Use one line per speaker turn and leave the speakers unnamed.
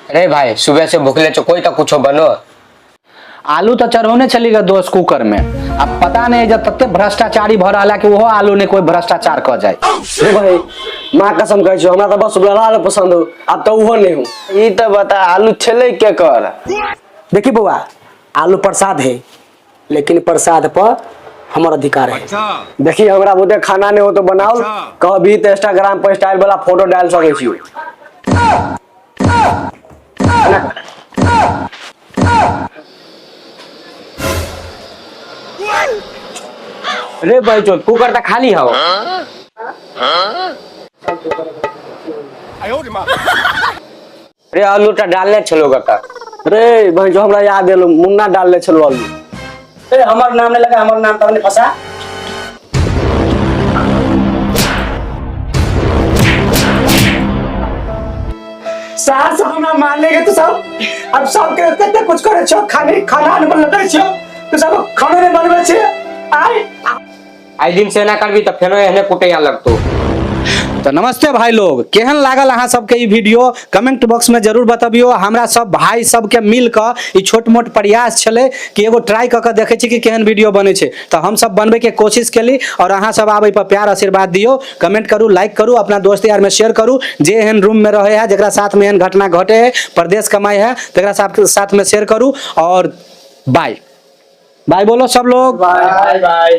अरे भाई सुबह से भूखले छो, कोई तो कुछ बनो।
आलू तो चढ़ोने चली गए दोस्त कुकर में। अब पता नहीं जब तक भ्रष्टाचारी भर रहा कि वो आलू ने कोई भ्रष्टाचार कर जाए।
रे भाई माँ कसम कह छो, हमरा तो बस लाल पसंद हो, अब तो वो नहीं हूँ।
ये तो बता आलू छले क्या कर।
देखी बउआ, आलू प्रसाद है, लेकिन प्रसाद पर हमारा अधिकार है। देखिए हमरा बोलते खाना नहीं हो तो बनाओ, कभी तो इंस्टाग्राम पर स्टाइल वाला फोटो डाल सके छी।
अरे भाई जो कुकर तो खाली हो। अरे आलू तो डालने चलो का।
रे भाई जो हमरा याद है मुन्ना डाल ले चलो आलू। ए हमार नाम नहीं लगा, हमार नाम तो नहीं फंसा। सास हमरा मान लेगे तो सब अब सब के कते कुछ करे छो, खाना नहीं बनले करे छो तो सब खाना नहीं बनबे छे।
आई दिन से ना करबी तो फेनो एहने कुटैया लगतो।
तो नमस्ते भाई लोग, केहन लागल अहाँ सबके ई वीडियो कमेंट बॉक्स में जरूर बताबियो। हमरा सब भाई सबके मिलकर ई छोट मोट प्रयास छले कि एगो ट्राई क के देखे छी कि केहन वीडियो बने छे। तो हम सब बनबे के कोशिश केली और अहाँ सब आबे पर प्यार आशीर्वाद दियो, कमेंट करू, लाइक करू, अपना दोस्त यार में शेयर करू। जे एहन रूम में रहे है जरा साथ में एहन घटना घटे है, परदेश कमाए है, तकरा साथ में शेयर करू। और बाय बाय बोलो सब लोग।
Bye bye.